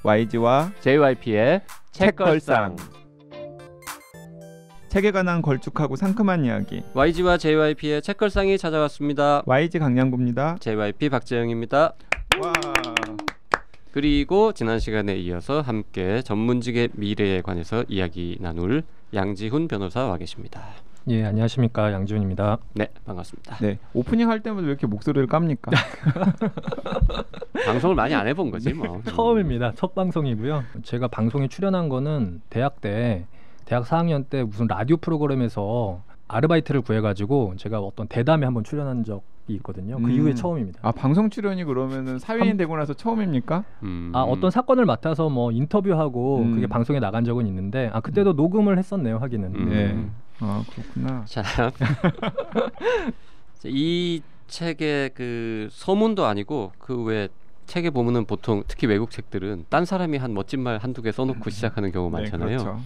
YG와 JYP의 책걸상. 책에 관한 걸쭉하고 상큼한 이야기. YG와 JYP의 책걸상이 찾아왔습니다. YG 강량구입니다. JYP 박재영입니다. 와. 그리고 지난 시간에 이어서 함께 전문직의 미래에 관해서 이야기 나눌 양지훈 변호사 와 계십니다. 예, 안녕하십니까, 양지훈입니다. 네, 반갑습니다. 네, 오프닝 할 때마다 왜 이렇게 목소리를 깝니까? 방송을 많이 안 해본 거지 뭐. 처음입니다. 첫 방송이고요. 제가 방송에 출연한 거는 대학 4학년 때 무슨 라디오 프로그램에서 아르바이트를 구해가지고 제가 어떤 대담에 한번 출연한 적이 있거든요. 그 이후에 처음입니다. 아, 방송 출연이 그러면은 사회인 되고 나서 처음입니까? 어떤 사건을 맡아서 뭐 인터뷰하고 그게 방송에 나간 적은 있는데, 그때도 녹음을 했었네요, 하기는. 네. 아, 그렇구나. 자, 이 책의 그 서문도 아니고 그 외 책에 보면은 보통 특히 외국 책들은 딴 사람이 한 멋진 말 한두 개 써놓고 시작하는 경우 많잖아요. 네, 그렇죠.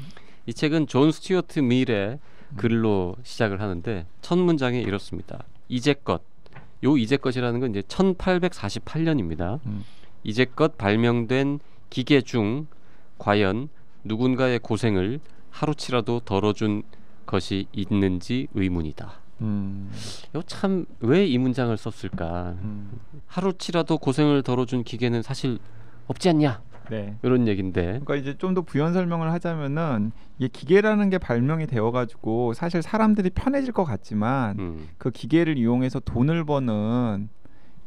이 책은 존 스튜어트 밀의 글로 시작을 하는데 첫 문장이 이렇습니다. 이제껏, 요 이제껏이라는 건 이제 1848년입니다. 이제껏 발명된 기계 중 과연 누군가의 고생을 하루치라도 덜어준 것이 있는지 의문이다. 이거 참 왜 이 문장을 썼을까? 하루치라도 고생을 덜어준 기계는 사실 없지 않냐? 네. 이런 얘긴데. 그러니까 이제 좀 더 부연 설명을 하자면은 이게 기계라는 게 발명이 되어가지고 사실 사람들이 편해질 것 같지만 그 기계를 이용해서 돈을 버는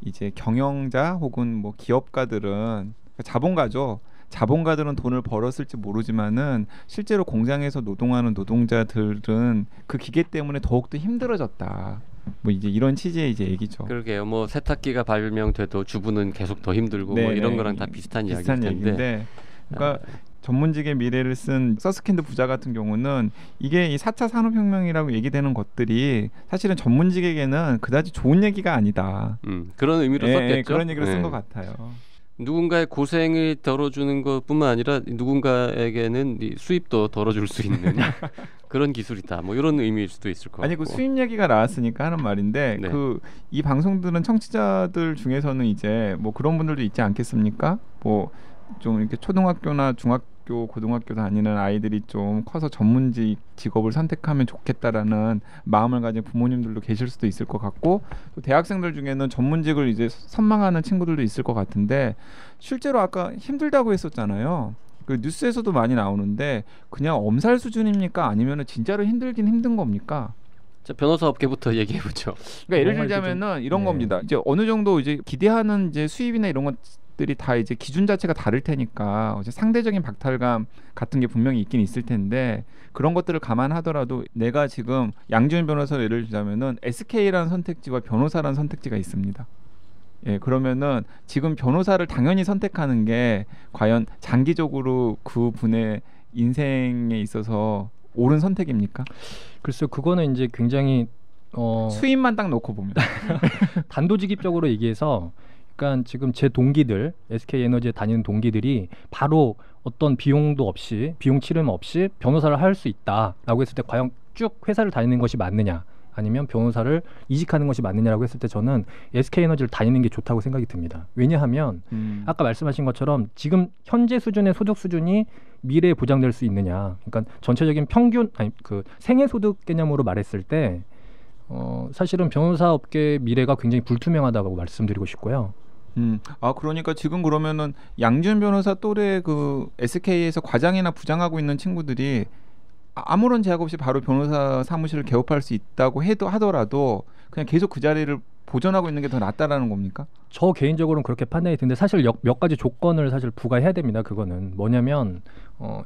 이제 경영자 혹은 뭐 기업가들은 자본가죠. 자본가들은 돈을 벌었을지 모르지만은 실제로 공장에서 노동하는 노동자들은 그 기계 때문에 더욱더 힘들어졌다. 뭐 이제 이런 취지의 이제 얘기죠. 그러게요. 뭐 세탁기가 발명돼도 주부는 계속 더 힘들고 뭐 이런 거랑 다 비슷한 이야기일 텐데. 얘기인데, 그러니까 전문직의 미래를 쓴 서스킨드 부자 같은 경우는 이게 이 4차 산업혁명이라고 얘기되는 것들이 사실은 전문직에게는 그다지 좋은 얘기가 아니다. 그런 의미로 썼겠죠. 그런 얘기를 쓴 것 같아요. 누군가의 고생을 덜어주는 것뿐만 아니라 누군가에게는 수입도 덜어줄 수 있는 그런 기술이다. 뭐 이런 의미일 수도 있을 것 같고. 아니, 그 수입 얘기가 나왔으니까 하는 말인데, 네. 이 방송들은 청취자들 중에서는 이제 뭐 그런 분들도 있지 않겠습니까? 뭐 좀 이렇게 초등학교나 중학교, 고등학교 다니는 아이들이 좀 커서 전문직 직업을 선택하면 좋겠다라는 마음을 가진 부모님들도 계실 수도 있을 것 같고, 또 대학생들 중에는 전문직을 이제 선망하는 친구들도 있을 것 같은데, 실제로 아까 힘들다고 했었잖아요. 그 뉴스에서도 많이 나오는데 그냥 엄살 수준입니까? 아니면은 진짜로 힘들긴 힘든 겁니까? 자, 변호사 업계부터 얘기해 보죠. 그러니까 예를 들자면은 이런 겁니다. 이제 어느 정도 이제 기대하는 이제 수입이나 이런 것들이 다 이제 기준 자체가 다를 테니까 이제 상대적인 박탈감 같은 게 분명히 있긴 있을 텐데, 그런 것들을 감안하더라도 내가 지금 양지훈 변호사를 예를 들자면은 SK라는 선택지와 변호사라는 선택지가 있습니다. 예, 그러면은 지금 변호사를 당연히 선택하는 게 과연 장기적으로 그 분의 인생에 있어서 옳은 선택입니까? 글쎄요, 그거는 이제 굉장히 수입만 딱 놓고 보면 단도직입적으로 얘기해서, 그러니까 지금 제 동기들, SK에너지에 다니는 동기들이 바로 어떤 비용도 없이, 비용 치름 없이 변호사를 할 수 있다라고 했을 때 과연 쭉 회사를 다니는 것이 맞느냐, 아니면 변호사를 이직하는 것이 맞느냐라고 했을 때 저는 SK에너지를 다니는 게 좋다고 생각이 듭니다. 왜냐하면 아까 말씀하신 것처럼 지금 현재 수준의 소득 수준이 미래에 보장될 수 있느냐, 그러니까 전체적인 평균, 그 생애소득 개념으로 말했을 때 사실은 변호사 업계의 미래가 굉장히 불투명하다고 말씀드리고 싶고요. 그러니까 지금 그러면은 양지훈 변호사 또래 그 SK에서 과장이나 부장하고 있는 친구들이 아무런 제약 없이 바로 변호사 사무실을 개업할 수 있다고 하더라도 그냥 계속 그 자리를 보존하고 있는 게 더 낫다라는 겁니까? 저 개인적으로는 그렇게 판단이 드는데, 사실 몇 가지 조건을 사실 부과해야 됩니다. 그거는 뭐냐면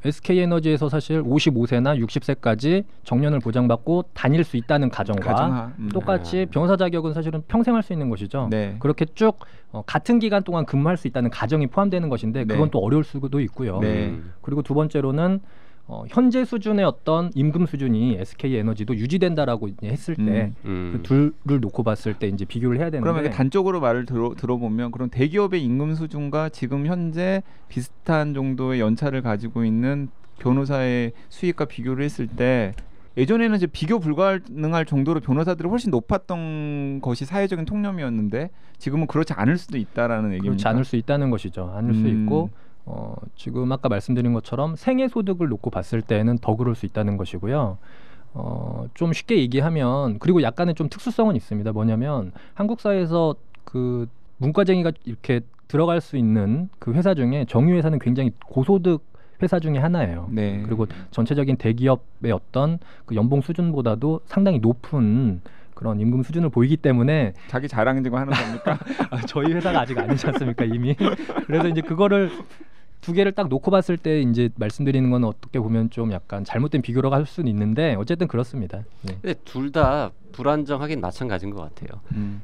SK에너지에서 사실 55세나 60세까지 정년을 보장받고 다닐 수 있다는 가정과 똑같이 변호사 자격은 사실은 평생 할 수 있는 것이죠. 네. 그렇게 쭉 같은 기간 동안 근무할 수 있다는 가정이 포함되는 것인데, 그건 또 어려울 수도 있고요. 그리고 두 번째로는 현재 수준의 어떤 임금 수준이 SK에너지도 유지된다라고 했을 때 그 둘을 놓고 봤을 때 이제 비교를 해야 되는데, 그러면 단적으로 말을 들어보면 그럼 대기업의 임금 수준과 지금 현재 비슷한 정도의 연차를 가지고 있는 변호사의 수익과 비교를 했을 때 예전에는 이제 비교 불가능할 정도로 변호사들이 훨씬 높았던 것이 사회적인 통념이었는데 지금은 그렇지 않을 수도 있다라는 얘기입니다. 그렇지 않을 수 있다는 것이죠. 않을 수 있고 지금 아까 말씀드린 것처럼 생애 소득을 놓고 봤을 때는 더 그럴 수 있다는 것이고요. 좀 쉽게 얘기하면 그리고 약간의 좀 특수성은 있습니다. 뭐냐면 한국 사회에서 그 문과쟁이가 이렇게 들어갈 수 있는 그 회사 중에 정유회사는 굉장히 고소득 회사 중에 하나예요. 네. 그리고 전체적인 대기업의 어떤 그 연봉 수준보다도 상당히 높은 그런 임금 수준을 보이기 때문에 자기 자랑지고 하는 겁니까? 저희 회사가 아직 아니지 않습니까 이미. 그래서 이제 그거를 두 개를 딱 놓고 봤을 때 이제 말씀드리는 건 어떻게 보면 좀 약간 잘못된 비교라고 할 수는 있는데 어쨌든 그렇습니다. 네. 근데 둘 다 불안정하긴 마찬가지인 것 같아요.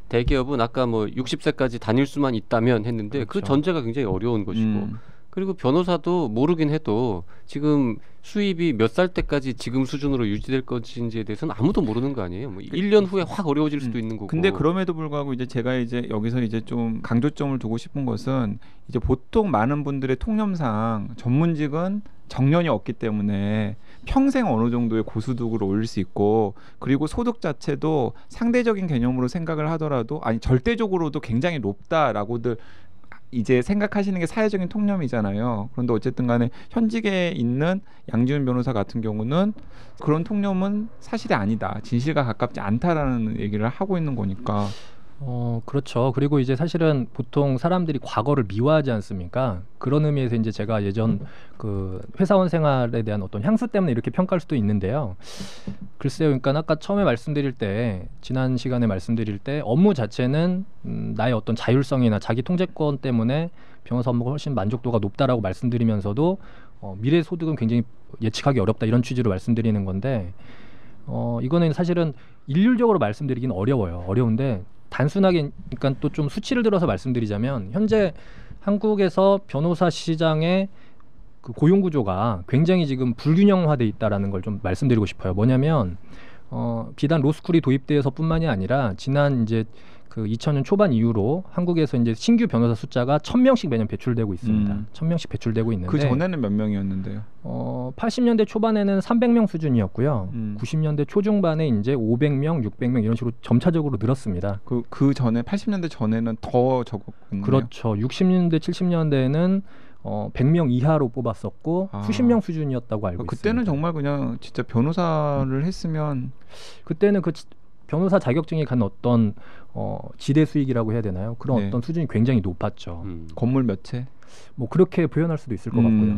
대기업은 아까 뭐 60세까지 다닐 수만 있다면 했는데 그 그렇죠. 전제가 굉장히 어려운 것이고 그리고 변호사도 모르긴 해도 지금 수입이 몇 살 때까지 지금 수준으로 유지될 것인지에 대해서는 아무도 모르는 거 아니에요. 뭐 1년 후에 확 어려워질 수도 있는 거고. 근데 그럼에도 불구하고 이제 제가 이제 여기서 이제 좀 강조점을 두고 싶은 것은 이제 보통 많은 분들의 통념상 전문직은 정년이 없기 때문에 평생 어느 정도의 고소득을 올릴 수 있고 그리고 소득 자체도 상대적인 개념으로 생각을 하더라도 아니 절대적으로도 굉장히 높다라고들 이제 생각하시는 게 사회적인 통념이잖아요. 그런데 어쨌든 간에 현직에 있는 양지훈 변호사 같은 경우는 그런 통념은 사실이 아니다. 진실과 가깝지 않다라는 얘기를 하고 있는 거니까. 그렇죠. 그리고 이제 사실은 보통 사람들이 과거를 미화하지 않습니까? 그런 의미에서 이제 제가 예전 그 회사원 생활에 대한 어떤 향수 때문에 이렇게 평가할 수도 있는데요. 글쎄요. 그러니까 아까 처음에 말씀드릴 때 지난 시간에 말씀드릴 때 업무 자체는 나의 어떤 자율성이나 자기 통제권 때문에 변호사 업무가 훨씬 만족도가 높다라고 말씀드리면서도 미래 소득은 굉장히 예측하기 어렵다 이런 취지로 말씀드리는 건데 이거는 사실은 일률적으로 말씀드리긴 어려워요. 어려운데 단순하게 그러니까 또 좀 수치를 들어서 말씀드리자면 현재 한국에서 변호사 시장의 그 고용 구조가 굉장히 지금 불균형화돼 있다라는 걸 좀 말씀드리고 싶어요. 뭐냐면 비단 로스쿨이 도입돼서뿐만이 아니라 지난 이제 그 2000년 초반 이후로 한국에서 이제 신규 변호사 숫자가 1000명씩 매년 배출되고 있습니다. 1000명씩 배출되고 있는데 그 전에는 몇 명이었는데요? 80년대 초반에는 300명 수준이었고요. 90년대 초중반에 이제 500명, 600명 이런 식으로 점차적으로 늘었습니다. 그 전에 80년대 전에는 더 적었군요. 그렇죠. 60년대, 70년대에는 100명 이하로 뽑았었고 수십 명 수준이었다고 알고 있습니다. 그때는 정말 그냥 진짜 변호사를 했으면 그때는 그 변호사 자격증이 갖는 어떤 지대 수익이라고 해야 되나요? 그런 네. 어떤 수준이 굉장히 높았죠. 건물 몇 채? 뭐 그렇게 표현할 수도 있을 것 같고요.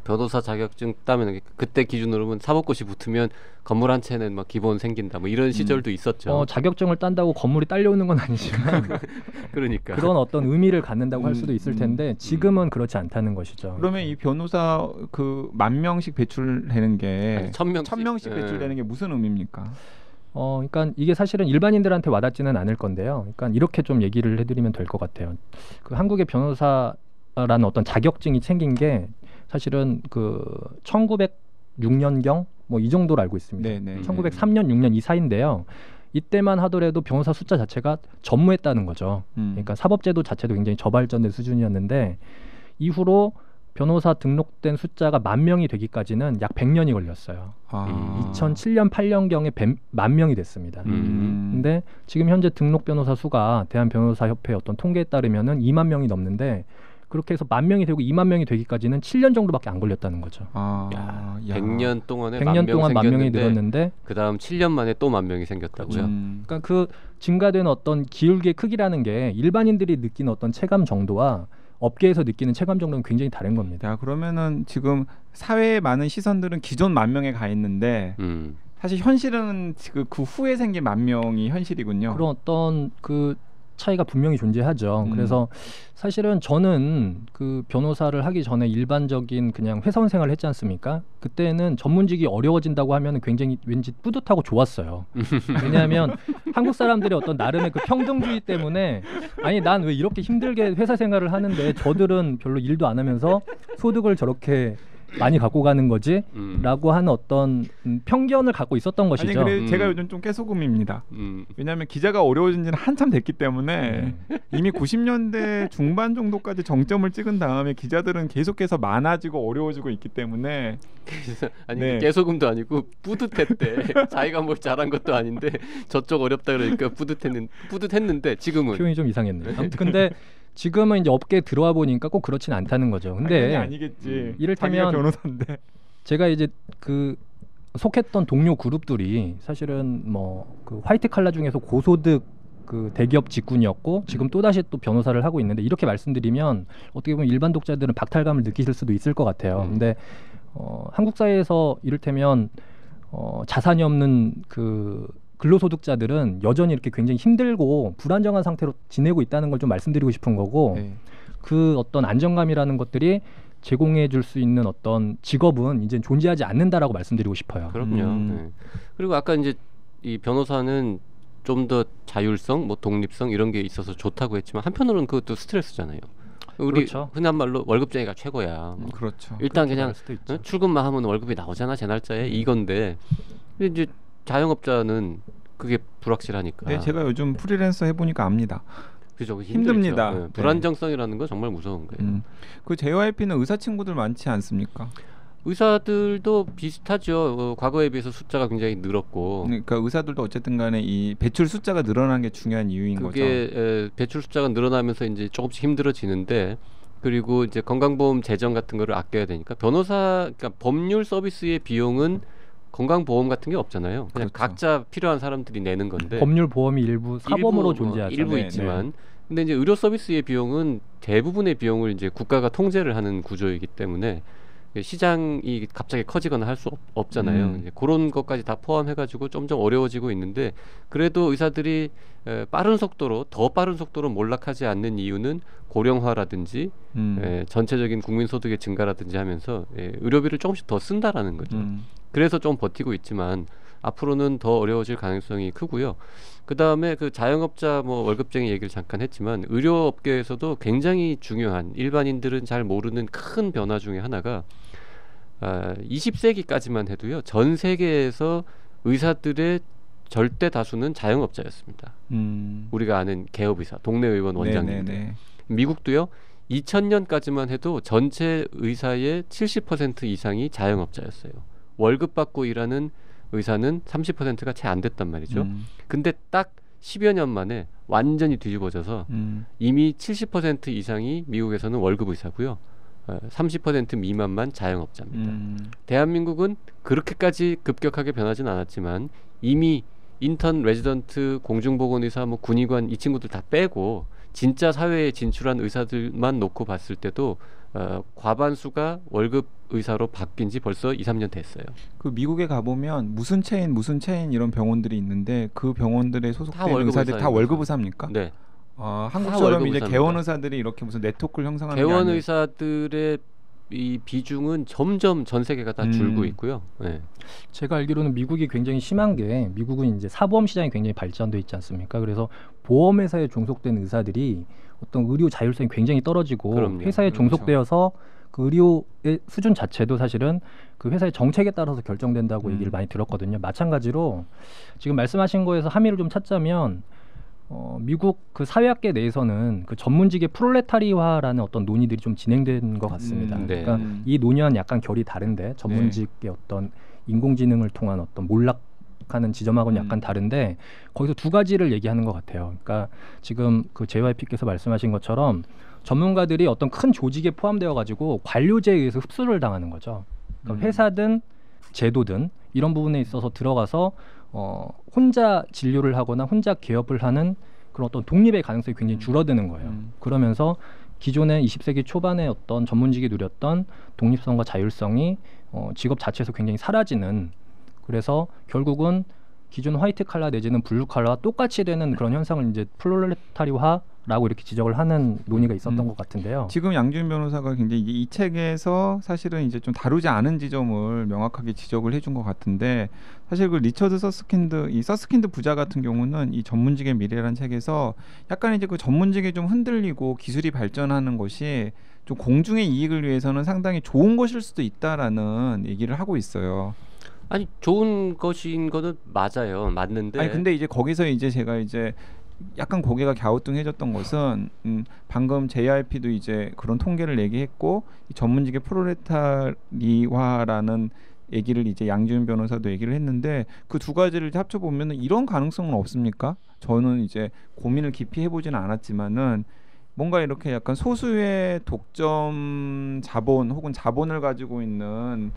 변호사 자격증 따면 그때 기준으로 보면 사법고시 붙으면 건물 한 채는 막 기본 생긴다 뭐 이런 시절도 있었죠. 자격증을 딴다고 건물이 딸려오는 건 아니지만 그러니까 그런 어떤 의미를 갖는다고 할 수도 있을 텐데 지금은 그렇지 않다는 것이죠. 그러면 이 변호사 그 10,000명씩 배출되는 게 1000명씩 배출되는 게 무슨 의미입니까? 그러니까 이게 사실은 일반인들한테 와닿지는 않을 건데요. 그러니까 이렇게 좀 얘기를 해드리면 될 것 같아요. 그 한국의 변호사라는 어떤 자격증이 생긴 게 사실은 그 1906년경 뭐 이 정도로 알고 있습니다. 네네. 1903년, 6년 이 사이인데요. 이때만 하더라도 변호사 숫자 자체가 전무했다는 거죠. 그러니까 사법제도 자체도 굉장히 저발전된 수준이었는데 이후로 변호사 등록된 숫자가 10,000명이 되기까지는 약 100년이 걸렸어요. 2007년, 8년경에 10,000명이 됐습니다. 근데 지금 현재 등록 변호사 수가 대한변호사협회 어떤 통계에 따르면은 2만 명이 넘는데 그렇게 해서 10,000명이 되고 2만 명이 되기까지는 7년 정도밖에 안 걸렸다는 거죠. 100년 동안에 100년 동안 10,000명이 늘었는데 그다음 7년 만에 또 10,000명이 생겼다고요. 그러니까 그 증가된 어떤 기울기의 크기라는 게 일반인들이 느끼는 어떤 체감 정도와 업계에서 느끼는 체감 정도는 굉장히 다른 겁니다. 야, 그러면은 지금 사회의 많은 시선들은 기존 10,000명에 가 있는데 사실 현실은 그 후에 생긴 10,000명이 현실이군요. 그런 어떤 그 차이가 분명히 존재하죠. 그래서 사실은 저는 그 변호사를 하기 전에 일반적인 그냥 회사원 생활을 했지 않습니까? 그때는 전문직이 어려워진다고 하면 굉장히 왠지 뿌듯하고 좋았어요. 왜냐하면 한국 사람들의 어떤 나름의 그 평등주의 때문에 아니 난 왜 이렇게 힘들게 회사 생활을 하는데 저들은 별로 일도 안 하면서 소득을 저렇게 많이 갖고 가는 거지? 라고 하는 어떤 편견을 갖고 있었던 것이죠. 아니 그래 제가 요즘 좀 깨소금입니다. 왜냐하면 기자가 어려워진 지는 한참 됐기 때문에 이미 90년대 중반 정도까지 정점을 찍은 다음에 기자들은 계속해서 많아지고 어려워지고 있기 때문에 아니 깨소금도 아니고 뿌듯했대. 자기가 뭘 잘한 것도 아닌데 저쪽 어렵다 그러니까 뿌듯했는데 지금은 표현이 좀 이상했네요. 아무튼 근데 지금은 이제 업계에 들어와 보니까 꼭 그렇진 않다는 거죠. 근데 아니겠지. 이를테면 자기가 변호사인데. 제가 이제 그 속했던 동료 그룹들이 사실은 뭐 그 화이트 칼라 중에서 고소득 그 대기업 직군이었고 지금 또다시 또 변호사를 하고 있는데 이렇게 말씀드리면 어떻게 보면 일반 독자들은 박탈감을 느끼실 수도 있을 것 같아요. 근데 한국 사회에서 이를테면 자산이 없는 그 근로소득자들은 여전히 이렇게 굉장히 힘들고 불안정한 상태로 지내고 있다는 걸 좀 말씀드리고 싶은 거고 네. 그 어떤 안정감이라는 것들이 제공해 줄 수 있는 어떤 직업은 이제 존재하지 않는다라고 말씀드리고 싶어요. 그럼요. 네. 그리고 아까 이제 이 변호사는 좀 더 자율성, 뭐 독립성 이런 게 있어서 좋다고 했지만 한편으로는 그것도 스트레스잖아요. 우리 그렇죠. 흔한 말로 월급쟁이가 최고야. 뭐 그렇죠. 일단 그렇게 그냥 말할 수도 있죠. 출근만 하면 월급이 나오잖아 제 날짜에 이건데 근데 이제 자영업자는 그게 불확실하니까. 네, 제가 요즘 프리랜서 해보니까 압니다. 그죠. 힘듭니다. 네. 네. 불안정성이라는 건 정말 무서운 거예요. 그 JYP는 의사 친구들 많지 않습니까? 의사들도 비슷하죠. 과거에 비해서 숫자가 굉장히 늘었고 그러니까 의사들도 어쨌든 간에 이 배출 숫자가 늘어난 게 중요한 이유인 거죠. 그게 배출 숫자가 늘어나면서 이제 조금씩 힘들어지는데 그리고 이제 건강보험 재정 같은 거를 아껴야 되니까 변호사 그러니까 법률 서비스의 비용은 건강보험 같은 게 없잖아요. 그냥 그렇죠. 각자 필요한 사람들이 내는 건데 법률 보험이 일부 사범으로 일부, 존재하죠. 일부 네, 있지만 근데 이제 의료 서비스의 비용은 대부분의 비용을 이제 국가가 통제를 하는 구조이기 때문에 시장이 갑자기 커지거나 할 수 없잖아요. 이제 그런 것까지 다 포함해가지고 점점 어려워지고 있는데 그래도 의사들이 빠른 속도로 더 빠른 속도로 몰락하지 않는 이유는 고령화라든지 전체적인 국민 소득의 증가라든지 하면서 의료비를 조금씩 더 쓴다라는 거죠. 그래서 좀 버티고 있지만 앞으로는 더 어려워질 가능성이 크고요. 그 다음에 그 자영업자 뭐 월급쟁이 얘기를 잠깐 했지만 의료업계에서도 굉장히 중요한 일반인들은 잘 모르는 큰 변화 중에 하나가 20세기까지만 해도요. 전 세계에서 의사들의 절대 다수는 자영업자였습니다. 우리가 아는 개업의사, 동네 의원 원장님들. 미국도요. 2000년까지만 해도 전체 의사의 70% 이상이 자영업자였어요. 월급 받고 일하는 의사는 30%가 채 안 됐단 말이죠. 근데 딱 10여 년 만에 완전히 뒤집어져서 이미 70% 이상이 미국에서는 월급 의사고요. 30% 미만만 자영업자입니다. 대한민국은 그렇게까지 급격하게 변하진 않았지만 이미 인턴, 레지던트, 공중보건의사, 뭐 군의관 이 친구들 다 빼고 진짜 사회에 진출한 의사들만 놓고 봤을 때도 과반수가 월급 의사로 바뀐 지 벌써 2, 3년 됐어요. 그 미국에 가보면 무슨 체인 이런 병원들이 있는데 그 병원들에 소속된 의사들이 다 월급 의사입니까? 네. 한국처럼 이제 개원 의사들이 이렇게 무슨 네트워크를 형성하는 게 개원 아니에요. 의사들의 이 비중은 점점 전 세계가 다 줄고 있고요. 네. 제가 알기로는 미국이 굉장히 심한 게 미국은 이제 사보험 시장이 굉장히 발전돼 있지 않습니까? 그래서 보험회사에 종속된 의사들이 어떤 의료 자율성이 굉장히 떨어지고 그럼요. 회사에 종속되어서 그 의료의 수준 자체도 사실은 그 회사의 정책에 따라서 결정된다고 얘기를 많이 들었거든요. 마찬가지로 지금 말씀하신 거에서 함의를 좀 찾자면 미국 그 사회학계 내에서는 그 전문직의 프롤레타리화라는 어떤 논의들이 좀 진행된 것 같습니다. 네. 그러니까 이 논의와는 약간 결이 다른데 전문직의 어떤 인공지능을 통한 어떤 몰락하는 지점하고는 약간 다른데 거기서 두 가지를 얘기하는 것 같아요. 그러니까 지금 그 JYP께서 말씀하신 것처럼 전문가들이 어떤 큰 조직에 포함되어 가지고 관료제에 의해서 흡수를 당하는 거죠. 그러니까 회사든 제도든 이런 부분에 있어서 들어가서 혼자 진료를 하거나 혼자 개업을 하는 그런 어떤 독립의 가능성이 굉장히 줄어드는 거예요. 그러면서 기존의 20세기 초반에 어떤 전문직이 누렸던 독립성과 자율성이 직업 자체에서 굉장히 사라지는, 그래서 결국은 기존 화이트 칼라 내지는 블루 칼라와 똑같이 되는 그런 현상을 이제 프롤레타리화라고 이렇게 지적을 하는 논의가 있었던 것 같은데요. 지금 양준 변호사가 굉장히 이 책에서 사실은 이제 좀 다루지 않은 지점을 명확하게 지적을 해준 것 같은데, 사실 그 리처드 서스킨드 부자 같은 경우는 이 전문직의 미래라는 책에서 약간 이제 그 전문직이 좀 흔들리고 기술이 발전하는 것이 좀 공중의 이익을 위해서는 상당히 좋은 것일 수도 있다라는 얘기를 하고 있어요. 아니 좋은 것인 거는 맞아요. 맞는데. 아니 근데 이제 거기서 이제 제가 이제 약간 고개가 갸우뚱해졌던 것은 방금 JRP도 이제 그런 통계를 얘기했고 이 전문직의 프롤레타리화라는 얘기를 이제 양지훈 변호사도 얘기를 했는데 그 두 가지를 합쳐 보면은 이런 가능성은 없습니까? 저는 이제 고민을 깊이 해보지는 않았지만은 뭔가 이렇게 약간 소수의 독점 자본 혹은 자본을 가지고 있는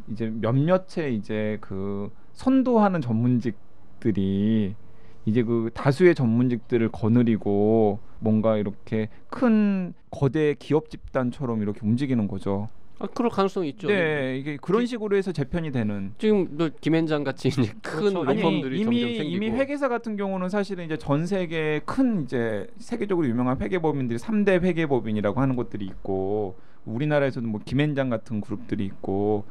이제 몇몇의 이제 그 선도하는 전문직들이 이제 그 다수의 전문직들을 거느리고 뭔가 이렇게 큰 거대 기업 집단처럼 이렇게 움직이는 거죠. 그럴 가능성이 있죠. 네, 이게 그런 식으로 해서 재편이 되는. 지금 김앤장 같이 이제 큰 그렇죠. 로펌들이 점점 생기고. 이미 회계사 같은 경우는 사실은 이제 전 세계 큰 이제 세계적으로 유명한 회계법인들이 3대 회계법인이라고 하는 곳들이 있고, 우리나라에서도 뭐 김앤장 같은 그룹들이 있고,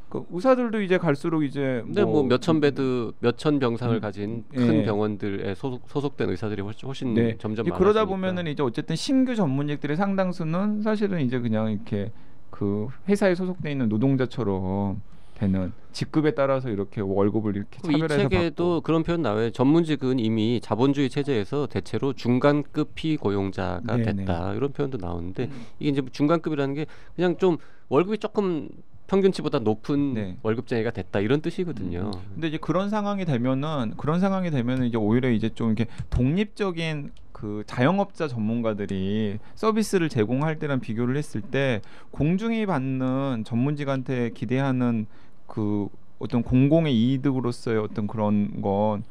그 의사들도 이제 갈수록 이제 근데 뭐 몇천 베드 몇천 병상을 가진 큰 예. 병원들에 소속된 의사들이 훨씬 네. 점점 이제 많아지니까. 그러다 보면은 이제 어쨌든 신규 전문직들의 상당수는 사실은 이제 그냥 이렇게 그 회사에 소속돼 있는 노동자처럼 되는, 직급에 따라서 이렇게 월급을 이렇게 이 차별해서 책에도 받고. 그런 표현 나와요. 전문직은 이미 자본주의 체제에서 대체로 중간급 피고용자가 네네. 됐다. 이런 표현도 나오는데 이게 이제 중간급이라는 게 그냥 좀 월급이 조금 평균치보다 높은 네. 월급쟁이가 됐다 이런 뜻이거든요. 근데 이제 그런 상황이 되면은 이제 오히려 이제 좀 이렇게 독립적인 그 자영업자 전문가들이 서비스를 제공할 때랑 비교를 했을 때 공중이 받는 전문직한테 기대하는 그 어떤 공공의 이득으로서의 어떤 그런 건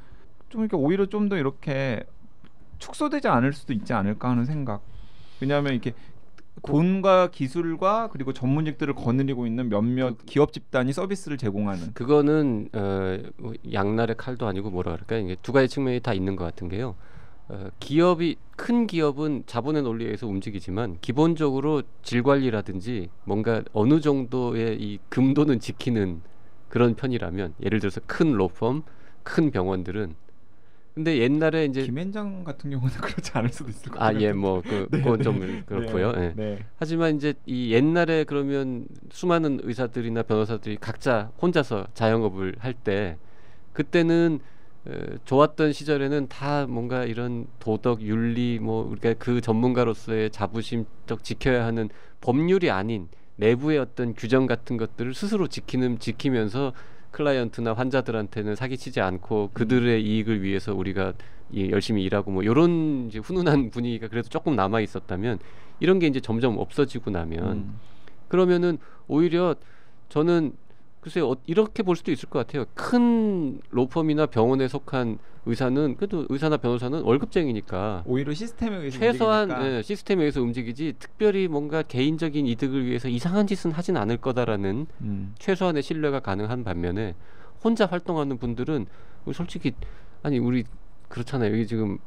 좀 이렇게 오히려 좀 더 이렇게 축소되지 않을 수도 있지 않을까 하는 생각. 왜냐하면 이렇게 돈과 기술과 그리고 전문직들을 거느리고 있는 몇몇 기업 집단이 서비스를 제공하는. 그거는 양날의 칼도 아니고 뭐라 그럴까요? 이게 두 가지 측면이 다 있는 것 같은 게요. 큰 기업은 자본의 논리에 의해서 움직이지만 기본적으로 질 관리라든지 뭔가 어느 정도의 이 금도는 지키는 그런 편이라면, 예를 들어서 큰 로펌, 큰 병원들은. 근데 옛날에 이제 김앤장 같은 경우는 그렇지 않을 수도 있을 것 같아요. 예, 뭐 그건 좀 그렇고요. 네, 예. 네. 하지만 이제 이 옛날에 그러면 수많은 의사들이나 변호사들이 각자 혼자서 자영업을 할 때, 그때는 좋았던 시절에는 다 뭔가 이런 도덕, 윤리, 뭐 우리가 그 전문가로서의 자부심적 지켜야 하는 법률이 아닌 내부의 어떤 규정 같은 것들을 스스로 지키면서 클라이언트나 환자들한테는 사기치지 않고 그들의 이익을 위해서 우리가 열심히 일하고 뭐 이런 이제 훈훈한 분위기가 그래도 조금 남아 있었다면, 이런 게 이제 점점 없어지고 나면 그러면은 오히려 저는 글쎄요, 이렇게 볼 수도 있을 것 같아요. 큰 로펌이나 병원에 속한 의사는, 그래도 의사나 변호사는 월급쟁이니까 오히려 시스템에 의해서 최소한 움직이니까. 시스템에 의해서 움직이지 특별히 뭔가 개인적인 이득을 위해서 이상한 짓은 하진 않을 거다라는 최소한의 신뢰가 가능한 반면에, 혼자 활동하는 분들은 솔직히 우리 그렇잖아요. 여기 지금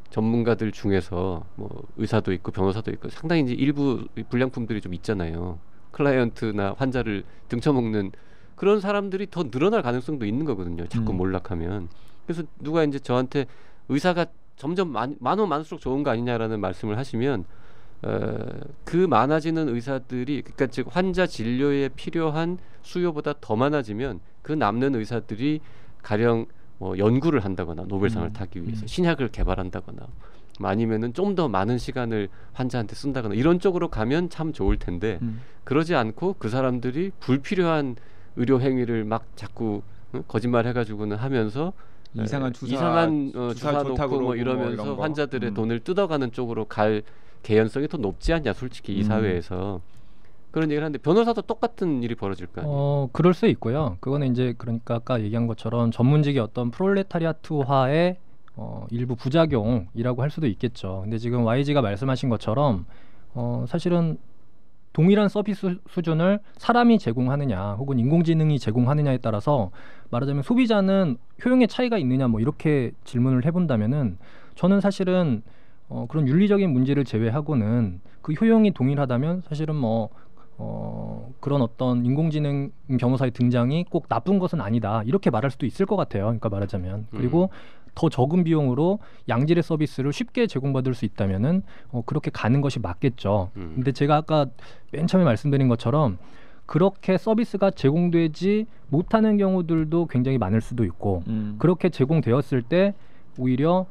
전문가들 중에서 뭐 의사도 있고 변호사도 있고 상당히 이제 일부 불량품들이 좀 있잖아요. 클라이언트나 환자를 등쳐먹는 그런 사람들이 더 늘어날 가능성도 있는 거거든요. 자꾸 몰락하면. 그래서 누가 이제 저한테 의사가 점점 많으면 많을수록 좋은 거 아니냐라는 말씀을 하시면, 그 많아지는 의사들이, 그러니까 즉 환자 진료에 필요한 수요보다 더 많아지면 그 남는 의사들이 가령 뭐 연구를 한다거나 노벨상을 타기 위해서 신약을 개발한다거나, 아니면은 좀 더 많은 시간을 환자한테 쓴다거나 이런 쪽으로 가면 참 좋을 텐데, 그러지 않고 그 사람들이 불필요한 의료 행위를 막 자꾸 거짓말 해가지고는 하면서 이상한 주사 놓고 뭐 이러면서 이런 환자들의 돈을 뜯어가는 쪽으로 갈 개연성이 더 높지 않냐, 솔직히 이 사회에서. 그런 얘기를 하는데 변호사도 똑같은 일이 벌어질 거 아니에요. 그럴 수 있고요. 그거는 이제 그러니까 아까 얘기한 것처럼 전문직의 어떤 프롤레타리아투화의 일부 부작용이라고 할 수도 있겠죠. 근데 지금 YG가 말씀하신 것처럼 사실은 동일한 서비스 수준을 사람이 제공하느냐 혹은 인공지능이 제공하느냐에 따라서 말하자면 소비자는 효용의 차이가 있느냐 뭐 이렇게 질문을 해본다면은 저는 사실은 그런 윤리적인 문제를 제외하고는 그 효용이 동일하다면 사실은 뭐 그런 어떤 인공지능 변호사의 등장이 꼭 나쁜 것은 아니다 이렇게 말할 수도 있을 것 같아요. 그러니까 말하자면 그리고 더 적은 비용으로 양질의 서비스를 쉽게 제공받을 수 있다면은 그렇게 가는 것이 맞겠죠. 근데 제가 아까 맨 처음에 말씀드린 것처럼 그렇게 서비스가 제공되지 못하는 경우들도 굉장히 많을 수도 있고 그렇게 제공되었을 때 오히려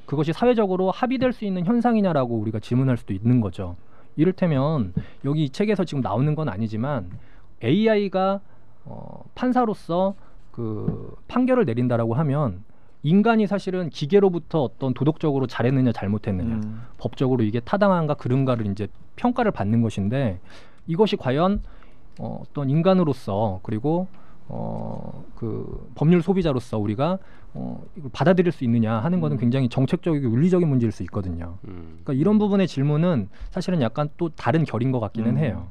그것이 사회적으로 합의될 수 있는 현상이냐라고 우리가 질문할 수도 있는 거죠. 이를테면 여기 이 책에서 지금 나오는 건 아니지만 AI가 판사로서 그 판결을 내린다라고 하면 인간이 사실은 기계로부터 어떤 도덕적으로 잘했느냐 잘못했느냐, 법적으로 이게 타당한가 그른가를 이제 평가를 받는 것인데 이것이 과연 어떤 인간으로서 그리고 그 법률 소비자로서 우리가 이걸 받아들일 수 있느냐 하는 것은 굉장히 정책적이고 윤리적인 문제일 수 있거든요. 그러니까 이런 부분의 질문은 사실은 약간 또 다른 결인 것 같기는 해요.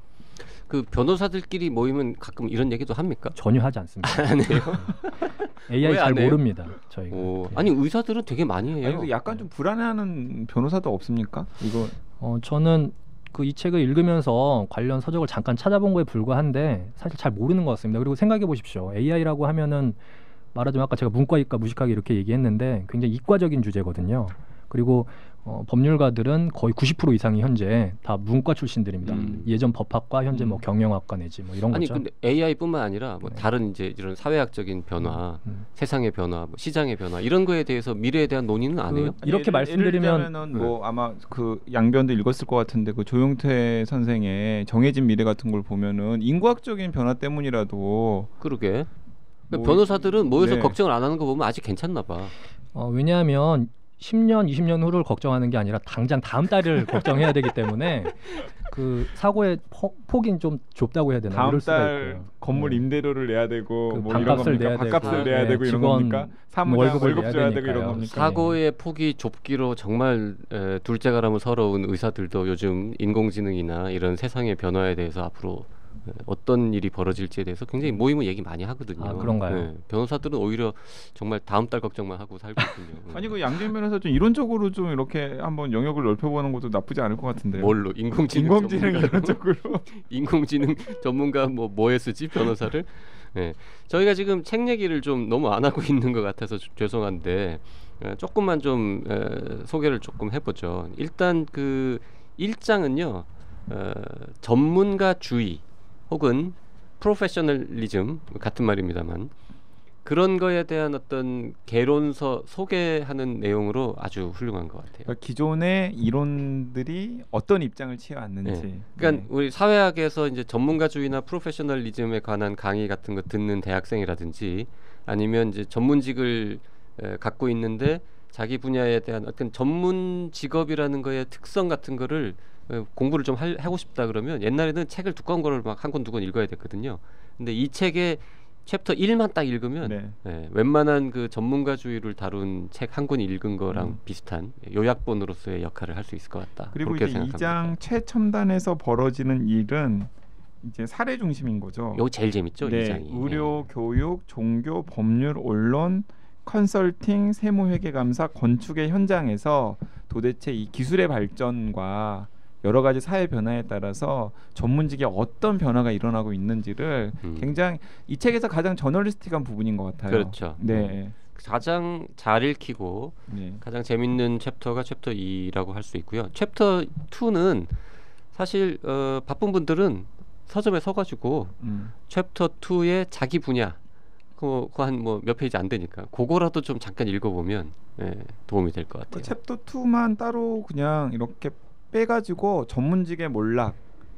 그 변호사들끼리 모이면 가끔 이런 얘기도 합니까? 전혀 하지 않습니다. 안 해요? AI 왜 잘 안 해요? 모릅니다. 저희가. 아니 의사들은 되게 많이 해요. 아니, 약간 좀 불안해하는 변호사도 없습니까? 이거 저는 그 이 책을 읽으면서 관련 서적을 잠깐 찾아본 거에 불과한데 사실 잘 모르는 것 같습니다. 그리고 생각해 보십시오. AI라고 하면은 말하자면 아까 제가 문과이과 무식하게 이렇게 얘기했는데 굉장히 이과적인 주제거든요. 그리고 법률가들은 거의 90% 이상이 현재 다 문과 출신들입니다. 예전 법학과 현재 뭐 경영학과 내지 뭐 이런 아니 거죠. 근데 AI뿐만 아니라 뭐 네. 다른 이제 이런 사회학적인 변화, 세상의 변화, 뭐 시장의 변화 이런 거에 대해서 미래에 대한 논의는 안 해요? 이렇게 예를 말씀드리면 들자면은 뭐 아마 그 양변도 읽었을 것 같은데 그 조용태 선생의 정해진 미래 같은 걸 보면은 인과학적인 변화 때문이라도 그러게. 뭐, 변호사들은 모여서 네. 걱정을 안 하는 거 보면 아직 괜찮나 봐. 왜냐하면 10년, 20년 후를 걱정하는 게 아니라 당장 다음 달을 걱정해야 되기 때문에 그 사고의 폭이 좀 좁다고 해야 되나 다음 이럴 수가 달 있고요. 건물 임대료를 내야 되고 그 뭐 이런 반값을 겁니까? 내야 밥값을 되고, 내야 되고 이런 직원 겁니까? 사무장 월급을 월급 내야 줘야 되고 이런 되니까요. 겁니까? 사고의 폭이 좁기로 정말 둘째 가라면 서러운 의사들도 요즘 인공지능이나 이런 세상의 변화에 대해서 앞으로 어떤 일이 벌어질지에 대해서 굉장히 모이면 얘기 많이 하거든요. 아, 그런가요? 변호사들은 오히려 정말 다음 달 걱정만 하고 살고 있군요. 아니 그 양진 변호사 좀 이론적으로 좀 이렇게 한번 영역을 넓혀보는 것도 나쁘지 않을 것 같은데요. 뭘로 인공지능 전문가? 이론적으로 인공지능 전문가 뭐에 쓰지 변호사를? 저희가 지금 책 얘기를 좀 너무 안 하고 있는 것 같아서 죄송한데 조금만 좀 소개를 조금 해보죠. 일단 그 1장은요 전문가주의 혹은 프로페셔널리즘 같은 말입니다만 그런 거에 대한 어떤 개론서 소개하는 내용으로 아주 훌륭한 것 같아요. 그러니까 기존의 이론들이 어떤 입장을 취해왔는지. 그러니까 우리 사회학에서 이제 전문가주의나 프로페셔널리즘에 관한 강의 같은 거 듣는 대학생이라든지 아니면 이제 전문직을 갖고 있는데 자기 분야에 대한 어떤 전문 직업이라는 거의 특성 같은 거를 공부를 좀 하고 싶다 그러면 옛날에는 책을 두꺼운 거를 막 한 권 두 권 읽어야 됐거든요. 근데 이 책의 챕터 1만 딱 읽으면 웬만한 그 전문가주의를 다룬 책 한 권 읽은 거랑 비슷한 요약본으로서의 역할을 할 수 있을 것 같다. 그리고 이제 2장 최첨단에서 벌어지는 일은 이제 사례 중심인 거죠. 이거 제일 재밌죠. 네, 2장이. 의료, 교육, 종교, 법률, 언론, 컨설팅, 세무회계감사, 건축의 현장에서 도대체 이 기술의 발전과 여러 가지 사회 변화에 따라서 전문직에 어떤 변화가 일어나고 있는지를 굉장히 이 책에서 가장 저널리스틱한 부분인 것 같아요. 그렇죠. 네. 가장 잘 읽히고 가장 재밌는 챕터가 챕터 2라고 할 수 있고요. 챕터 2는 사실 바쁜 분들은 서점에 서가지고 챕터 2의 자기 분야 그거 한 뭐 몇 페이지 안 되니까 그거라도 좀 잠깐 읽어보면 도움이 될 것 같아요. 챕터 2만 따로 그냥 이렇게 빼가지고 전문직의 몰락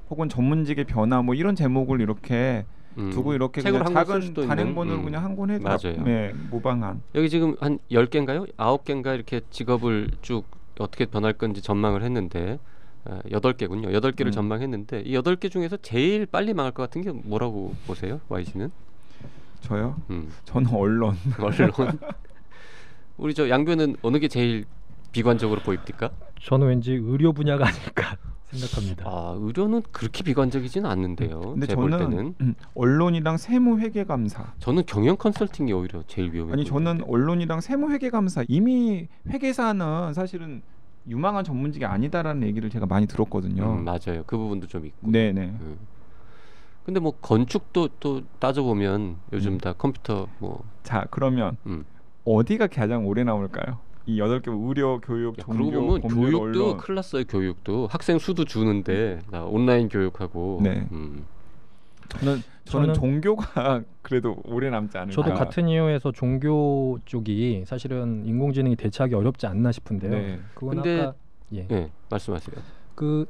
혹은 전문직의 변화 뭐 이런 제목을 이렇게 두고 이렇게 그냥 작은 단행본으로 그냥 한 권 해도 맞아요. 무방한. 여기 지금 한 10개인가요? 9개인가 이렇게 직업을 쭉 어떻게 변할 건지 전망을 했는데 8개군요. 8개를 전망했는데 이 8개 중에서 제일 빨리 망할 것 같은 게 뭐라고 보세요? YG는? 저요? 저는 언론. 언론. 우리 저 양변은 어느 게 제일 비관적으로 보입니까? 저는 왠지 의료 분야가 아닐까 생각합니다. 아, 의료는 그렇게 비관적이지는 않는데요. 근데 볼 저는 때는 언론이랑 세무회계감사. 저는 경영 컨설팅이 오히려 제일 위험해요. 아니 저는 언론이랑 세무회계감사 이미 회계사는 사실은 유망한 전문직이 아니다라는 얘기를 제가 많이 들었거든요. 맞아요. 그 부분도 좀 있고. 네네. 근데 뭐 건축도 또 따져보면 요즘 다 컴퓨터 뭐. 자 그러면 어디가 가장 오래 남을까요? 이 8개 의료, 교육, 종교, 그러고 보면 법률, 교육도 언론. 큰일 났어요. 교육도 학생 수도 주는데 나 온라인 교육하고. 네. 저는 종교가 그래도 오래 남지 않을까. 저도 같은 이유에서 종교 쪽이 사실은 인공지능이 대체하기 어렵지 않나 싶은데요. 네. 그건 근데 아까 말씀하세요. 그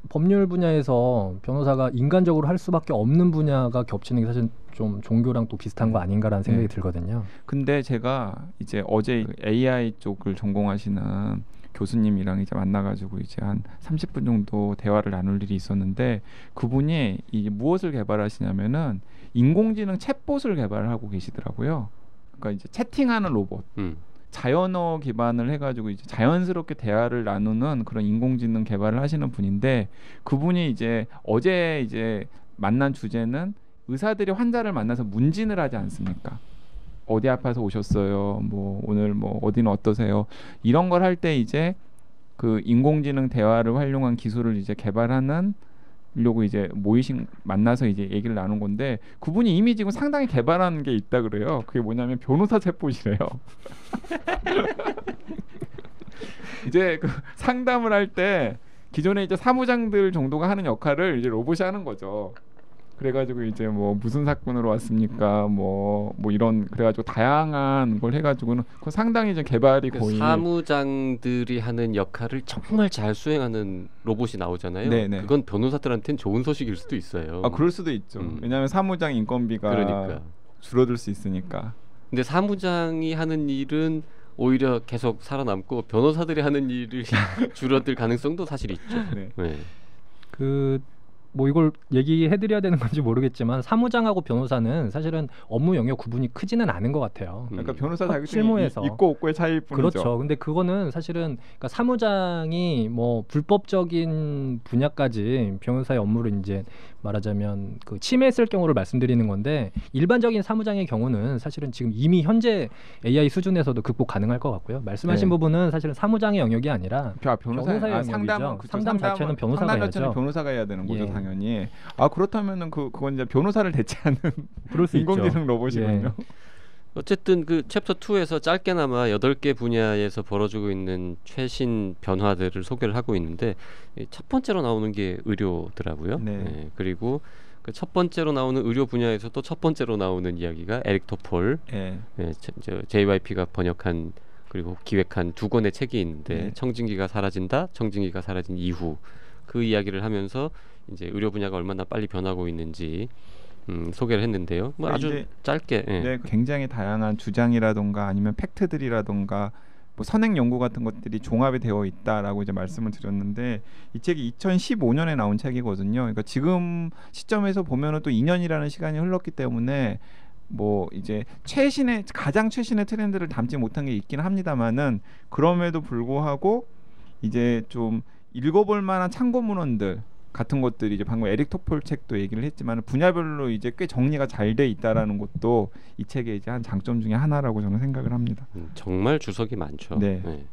법률 분야에서 변호사가 인간적으로 할 수밖에 없는 분야가 겹치는 게 사실 좀 종교랑 또 비슷한 거 아닌가라는 생각이 들거든요. 근데 제가 이제 어제 AI 쪽을 전공하시는 교수님이랑 이제 만나가지고 이제 한 30분 정도 대화를 나눌 일이 있었는데 그분이 이제 무엇을 개발하시냐면은 인공지능 챗봇을 개발하고 계시더라고요. 그러니까 이제 채팅하는 로봇. 자연어 기반을 해가지고 이제 자연스럽게 대화를 나누는 그런 인공지능 개발을 하시는 분인데 그분이 이제 어제 이제 만난 주제는 의사들이 환자를 만나서 문진을 하지 않습니까? 어디 아파서 오셨어요? 뭐 오늘 뭐 어디는 어떠세요? 이런 걸 할 때 이제 그 인공지능 대화를 활용한 기술을 이제 개발하는 려고 이제 만나서 이제 얘기를 나눈 건데 그분이 이미 지금 상당히 개발하는 게 있다 그래요. 그게 뭐냐면 변호사 챗봇이래요. 이제 그 상담을 할 때 기존에 이제 사무장들 정도가 하는 역할을 이제 로봇이 하는 거죠. 그래가지고 이제 뭐 무슨 사건으로 왔습니까? 뭐 이런 그래가지고 다양한 걸 해가지고는 그 상당히 이제 개발이 그 거의 사무장들이 하는 역할을 정말 잘 수행하는 로봇이 나오잖아요. 네네. 그건 변호사들한테는 좋은 소식일 수도 있어요. 아 그럴 수도 있죠. 왜냐하면 사무장 인건비가 그러니까. 줄어들 수 있으니까. 근데 사무장이 하는 일은 오히려 계속 살아남고 변호사들이 하는 일이 줄어들 가능성도 사실 있죠. 네. 네. 뭐 이걸 얘기해드려야 되는 건지 모르겠지만 사무장하고 변호사는 사실은 업무 영역 구분이 크지는 않은 것 같아요. 그러니까 변호사 자격증이 실무에서 있고 없고의 차이일 뿐이죠. 그렇죠. 근데 그거는 사실은 그러니까 사무장이 뭐 불법적인 분야까지 변호사의 업무를 이제 말하자면 그 침해했을 경우를 말씀드리는 건데 일반적인 사무장의 경우는 사실은 지금 이미 현재 AI 수준에서도 극복 가능할 것 같고요. 말씀하신 부분은 사실은 사무장의 영역이 아니라 변호사의 영역이죠. 상담 자체는 변호사가 해야죠. 변호사가 해야 되는 거죠, 예. 당연히. 아 그렇다면은 그건 이제 변호사를 대체하는 그럴 수 인공지능 있죠. 로봇이군요. 예. 어쨌든 그 챕터 2에서 짧게나마 8개 분야에서 벌어지고 있는 최신 변화들을 소개를 하고 있는데 첫 번째로 나오는 게 의료더라고요. 네. 네, 그리고 그 첫 번째로 나오는 의료 분야에서 또 첫 번째로 나오는 이야기가 에릭 토폴, 예. JYP가 번역한 그리고 기획한 2권의 책이 있는데 네. 청진기가 사라진다, 청진기가 사라진 이후 그 이야기를 하면서 이제 의료 분야가 얼마나 빨리 변하고 있는지 소개를 했는데요. 뭐 아주 짧게. 예. 네, 굉장히 다양한 주장이라던가 아니면 팩트들이라던가 뭐 선행 연구 같은 것들이 종합이 되어 있다라고 이제 말씀을 드렸는데 이 책이 2015년에 나온 책이거든요. 그러니까 지금 시점에서 보면은 또 2년이라는 시간이 흘렀기 때문에 뭐 이제 가장 최신의 트렌드를 담지 못한 게 있긴 합니다만은 그럼에도 불구하고 이제 좀 읽어볼 만한 참고 문헌들 같은 것들이 이제 방금 에릭 토폴 책도 얘기를 했지만 분야별로 이제 꽤 정리가 잘 돼 있다라는 것도 이 책의 이제 한 장점 중에 하나라고 저는 생각을 합니다. 정말 주석이 많죠. 네. 네.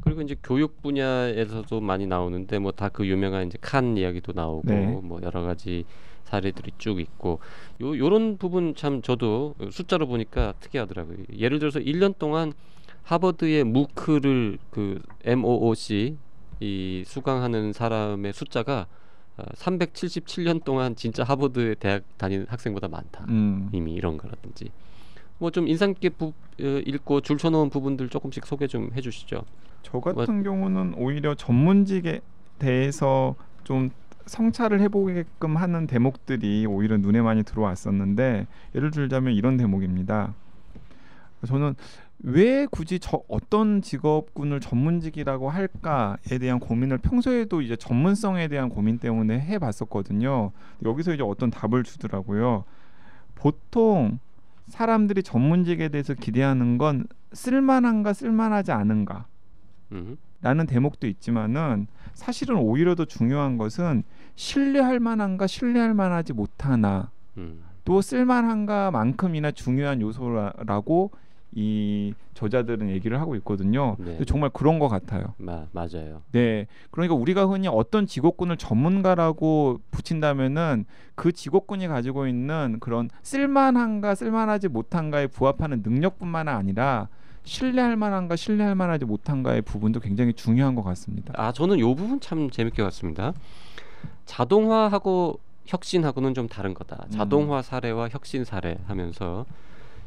그리고 이제 교육 분야에서도 많이 나오는데 뭐 다 그 유명한 이제 칸 이야기도 나오고 네. 뭐 여러 가지 사례들이 쭉 있고 요런 부분 참 저도 숫자로 보니까 특이하더라고요. 예를 들어서 1년 동안 하버드의 무크를 그 MOOC 이 수강하는 사람의 숫자가 377년 동안 진짜 하버드 대학 다니는 학생보다 많다. 이미 이런 거라든지 뭐 좀 인상 깊게 읽고 줄쳐놓은 부분들 조금씩 소개 좀 해주시죠. 저 같은 경우는 오히려 전문직에 대해서 좀 성찰을 해보게끔 하는 대목들이 오히려 눈에 많이 들어왔었는데 예를 들자면 이런 대목입니다. 저는 왜 굳이 어떤 직업군을 전문직이라고 할까에 대한 고민을 평소에도 이제 전문성에 대한 고민 때문에 해봤었거든요. 여기서 이제 어떤 답을 주더라고요. 보통 사람들이 전문직에 대해서 기대하는 건 쓸만한가 쓸만하지 않은가 라는 대목도 있지만은 사실은 오히려 더 중요한 것은 신뢰할 만한가 신뢰할 만하지 못하나 또 쓸만한가 만큼이나 중요한 요소라고 이 저자들은 얘기를 하고 있거든요. 네. 정말 그런 것 같아요. 맞아요. 네, 그러니까 우리가 흔히 어떤 직업군을 전문가라고 붙인다면은 그 직업군이 가지고 있는 그런 쓸만한가 쓸만하지 못한가에 부합하는 능력뿐만 아니라 신뢰할 만한가 신뢰할 만하지 못한가의 부분도 굉장히 중요한 것 같습니다. 저는 이 부분 참 재밌게 봤습니다. 자동화하고 혁신하고는 좀 다른 거다. 자동화 사례와 혁신 사례 하면서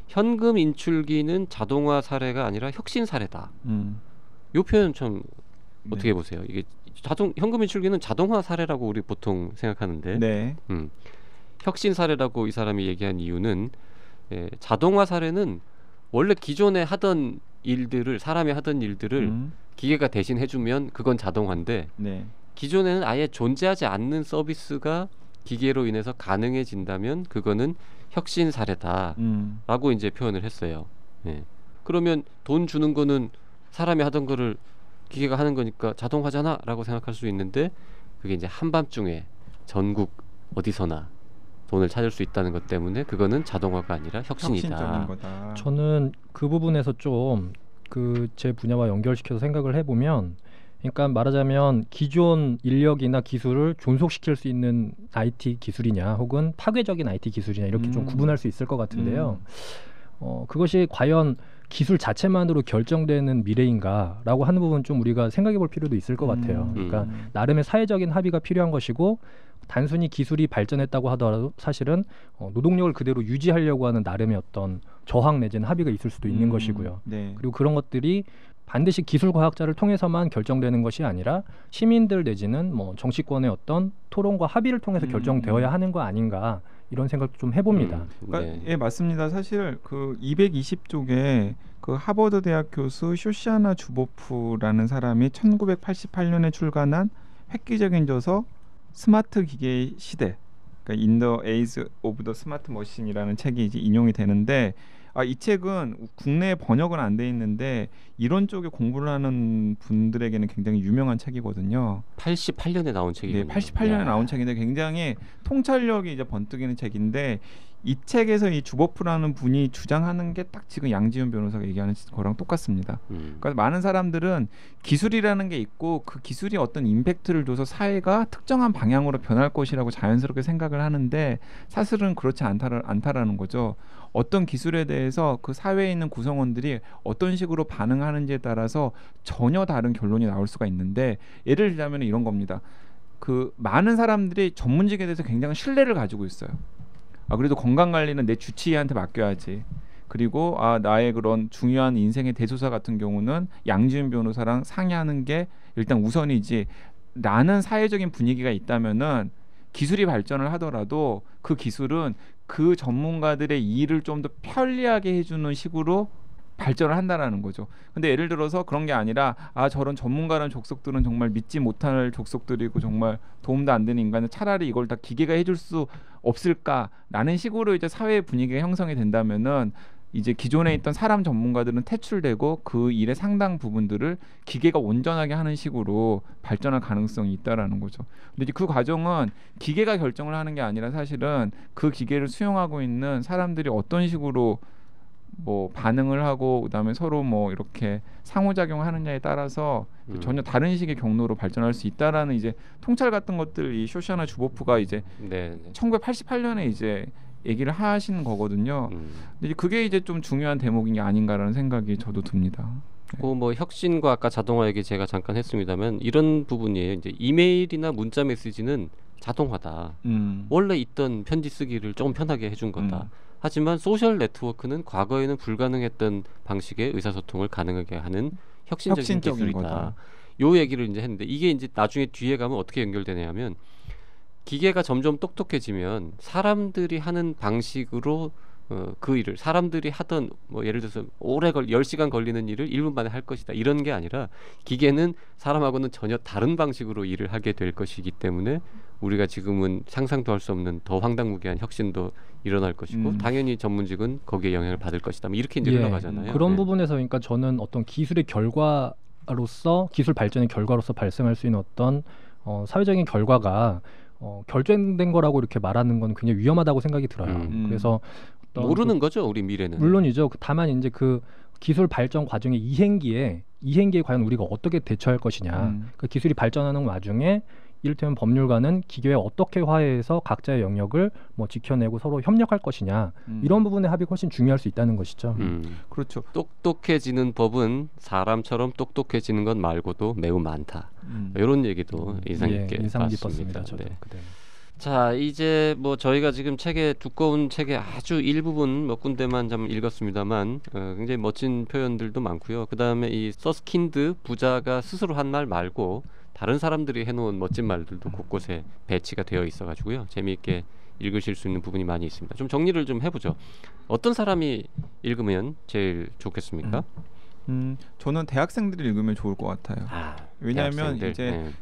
현금 인출기는 자동화 사례가 아니라 혁신 사례다. 이 표현 참 어떻게 보세요? 이게 현금인 출기는 자동화 사례라고 우리 보통 생각하는데 네. 혁신 사례라고 이 사람이 얘기한 이유는 자동화 사례는 원래 기존에 하던 일들을 사람이 하던 일들을 기계가 대신 해주면 그건 자동화인데 네. 기존에는 아예 존재하지 않는 서비스가 기계로 인해서 가능해진다면 그거는 혁신 사례다라고 이제 표현을 했어요. 예. 그러면 돈 주는 거는 사람이 하던 거를 기계가 하는 거니까 자동화잖아라고 생각할 수 있는데 그게 이제 한밤중에 전국 어디서나 돈을 찾을 수 있다는 것 때문에 그거는 자동화가 아니라 혁신이다. 혁신적인 거다. 저는 그 부분에서 좀 그 제 분야와 연결시켜서 생각을 해보면, 그러니까 말하자면 기존 인력이나 기술을 존속시킬 수 있는 IT 기술이냐 혹은 파괴적인 IT 기술이냐 이렇게 좀 구분할 수 있을 것 같은데요. 그것이 과연 기술 자체만으로 결정되는 미래인가라고 하는 부분 좀 우리가 생각해 볼 필요도 있을 것 같아요. 그러니까 나름의 사회적인 합의가 필요한 것이고 단순히 기술이 발전했다고 하더라도 사실은 노동력을 그대로 유지하려고 하는 나름의 어떤 저항 내지는 합의가 있을 수도 있는 것이고요. 네. 그리고 그런 것들이 반드시 기술과학자를 통해서만 결정되는 것이 아니라 시민들 내지는 뭐 정치권의 어떤 토론과 합의를 통해서 결정되어야 하는 거 아닌가 이런 생각도 좀 해봅니다. 그러니까, 네. 예, 맞습니다. 사실 그 220쪽에 그 하버드 대학 교수 쇼시아나 주보프라는 사람이 1988년에 출간한 획기적인 저서 스마트 기계의 시대, 그러니까 In the Age of the Smart Machine이라는 책이 이제 인용이 되는데, 이 책은 국내에 번역은 안 돼 있는데 이런 쪽에 공부를 하는 분들에게는 굉장히 유명한 책이거든요. 88년에 나온 책이군요. 네, 88년에 나온 책인데 굉장히 통찰력이 이제 번뜩이는 책인데, 이 책에서 이 주버프라는 분이 주장하는 게 딱 지금 양지훈 변호사가 얘기하는 거랑 똑같습니다. 그러니까 많은 사람들은 기술이라는 게 있고 그 기술이 어떤 임팩트를 줘서 사회가 특정한 방향으로 변할 것이라고 자연스럽게 생각을 하는데 사실은 그렇지 않다라는 거죠. 어떤 기술에 대해서 그 사회에 있는 구성원들이 어떤 식으로 반응하는지에 따라서 전혀 다른 결론이 나올 수가 있는데, 예를 들자면 이런 겁니다. 그 많은 사람들이 전문직에 대해서 굉장히 신뢰를 가지고 있어요. 그래도 건강관리는 내 주치의한테 맡겨야지. 그리고 나의 그런 중요한 인생의 대소사 같은 경우는 양지훈 변호사랑 상의하는 게 일단 우선이지 라는 사회적인 분위기가 있다면은 기술이 발전을 하더라도 그 기술은 그 전문가들의 일을 좀 더 편리하게 해주는 식으로 발전을 한다라는 거죠. 근데 예를 들어서 그런 게 아니라 저런 전문가라는 족속들은 정말 믿지 못할 족속들이고 정말 도움도 안 되는 인간은 차라리 이걸 다 기계가 해줄 수 없을까라는 식으로 이제 사회 분위기가 형성이 된다면은 이제 기존에 있던 사람 전문가들은 퇴출되고 그 일의 상당 부분들을 기계가 온전하게 하는 식으로 발전할 가능성이 있다라는 거죠. 근데 이제 그 과정은 기계가 결정을 하는 게 아니라 사실은 그 기계를 수용하고 있는 사람들이 어떤 식으로 뭐 반응을 하고 그다음에 서로 뭐 이렇게 상호작용하느냐에 따라서 전혀 다른 식의 경로로 발전할 수 있다라는 이제 통찰 같은 것들 이 쇼시아나 주보프가 이제 1988년에 이제 얘기를 하시는 거거든요. 근데 그게 이제 좀 중요한 대목인 게 아닌가라는 생각이 저도 듭니다. 뭐 혁신과 아까 자동화 얘기 제가 잠깐 했습니다만 이런 부분이에요. 이제 이메일이나 문자 메시지는 자동화다. 원래 있던 편지 쓰기를 조금 편하게 해준 거다. 하지만 소셜 네트워크는 과거에는 불가능했던 방식의 의사소통을 가능하게 하는 혁신적인 기술이다. 거다. 요 얘기를 이제 했는데 이게 이제 나중에 뒤에 가면 어떻게 연결되냐면 기계가 점점 똑똑해지면 사람들이 하는 방식으로 그 일을 사람들이 하던 뭐 예를 들어서 10시간 걸리는 일을 1분 만에 할 것이다 이런 게 아니라 기계는 사람하고는 전혀 다른 방식으로 일을 하게 될 것이기 때문에 우리가 지금은 상상도 할 수 없는 더 황당무계한 혁신도 일어날 것이고 당연히 전문직은 거기에 영향을 받을 것이다 이렇게 이제 흘러가잖아요. 그런 부분에서 그러니까 저는 어떤 기술의 결과로서 기술 발전의 결과로서 발생할 수 있는 어떤 사회적인 결과가 결정된 거라고 이렇게 말하는 건 굉장히 위험하다고 생각이 들어요. 그래서 모르는 거죠, 우리 미래는. 물론이죠. 다만 이제 그 기술 발전 과정의 이행기에 과연 우리가 어떻게 대처할 것이냐. 그 기술이 발전하는 와중에 이를테면 법률가는 기계에 어떻게 화해해서 각자의 영역을 뭐 지켜내고 서로 협력할 것이냐. 이런 부분의 합의가 훨씬 중요할 수 있다는 것이죠. 그렇죠. 똑똑해지는 법은 사람처럼 똑똑해지는 것 말고도 매우 많다. 이런 얘기도 인상 깊게 인상 봤습니다. 깊었습니다. 저도. 네. 자, 이제 뭐 저희가 지금 두꺼운 책의 아주 일부분 몇 군데만 좀 읽었습니다만 굉장히 멋진 표현들도 많고요. 그 다음에 이 서스킨드 부자가 스스로 한 말 말고 다른 사람들이 해놓은 멋진 말들도 곳곳에 배치가 되어 있어가지고요. 재미있게 읽으실 수 있는 부분이 많이 있습니다. 좀 정리를 좀 해보죠. 어떤 사람이 읽으면 제일 좋겠습니까? 저는 대학생들이 읽으면 좋을 것 같아요. 왜냐하면 대학생들. 이제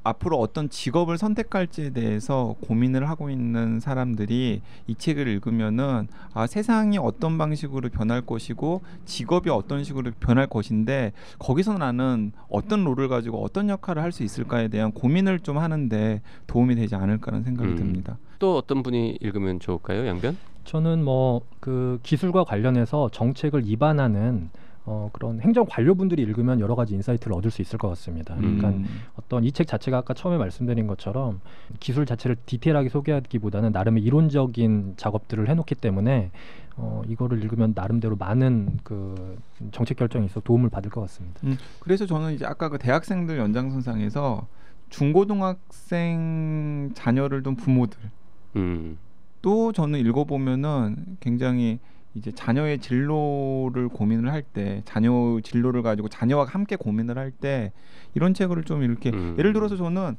앞으로 어떤 직업을 선택할지에 대해서 고민을 하고 있는 사람들이 이 책을 읽으면은 세상이 어떤 방식으로 변할 것이고 직업이 어떤 식으로 변할 것인데 거기서 나는 어떤 롤을 가지고 어떤 역할을 할 수 있을까에 대한 고민을 좀 하는데 도움이 되지 않을까라는 생각이 듭니다. 또 어떤 분이 읽으면 좋을까요, 양변? 저는 뭐 그 기술과 관련해서 정책을 입안하는 그런 행정 관료분들이 읽으면 여러 가지 인사이트를 얻을 수 있을 것 같습니다. 그러니까 어떤 이 책 자체가 아까 처음에 말씀드린 것처럼 기술 자체를 디테일하게 소개하기보다는 나름의 이론적인 작업들을 해놓기 때문에 이거를 읽으면 나름대로 많은 그 정책 결정에 있어 도움을 받을 것 같습니다. 그래서 저는 이제 아까 그 대학생들 연장선상에서 중고등학생 자녀를 둔 부모들 또 저는 읽어보면은 굉장히 이제 자녀의 진로를 고민을 할 때 자녀 진로를 가지고 자녀와 함께 고민을 할 때 이런 책을 좀 이렇게 예를 들어서 저는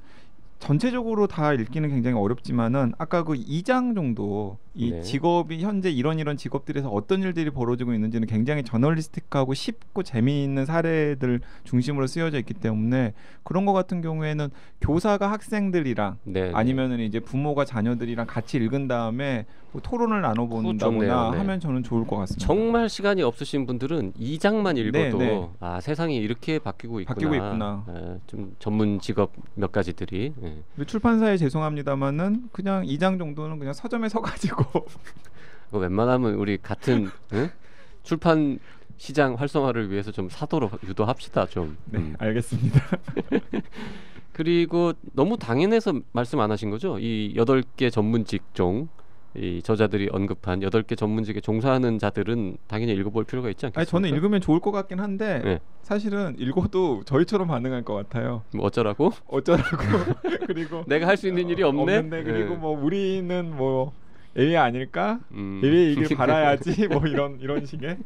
전체적으로 다 읽기는 굉장히 어렵지만은 아까 그 2장 정도 이 네. 직업이 현재 이런 직업들에서 어떤 일들이 벌어지고 있는지는 굉장히 저널리스틱하고 쉽고 재미있는 사례들 중심으로 쓰여져 있기 때문에 그런 거 같은 경우에는 교사가 학생들이랑 네, 아니면은 이제 부모가 자녀들이랑 같이 읽은 다음에 뭐 토론을 좋네요. 나눠본다거나 네. 하면 저는 좋을 것 같습니다. 정말 시간이 없으신 분들은 2장만 읽어도 네. 세상이 이렇게 바뀌고 있구나. 좀 전문 직업 몇 가지들이. 출판사에 죄송합니다만은 그냥 2장 정도는 그냥 서점에 서가지고 웬만하면 우리 같은 출판 시장 활성화를 위해서 좀 사도록 유도합시다 좀. 네, 알겠습니다. 그리고 너무 당연해서 말씀 안 하신 거죠? 이 8개 전문 직종, 이 저자들이 언급한 8개 전문직에 종사하는 자들은 당연히 읽어볼 필요가 있지 않겠습니까? 저는 읽으면 좋을 것 같긴 한데 네. 사실은 읽어도 저희처럼 반응할 것 같아요. 뭐 어쩌라고? 그리고 내가 할 수 있는 일이 없네. 그리고 뭐 우리는 뭐 AI 아닐까? AI이길 바라야지 뭐 이런 식의.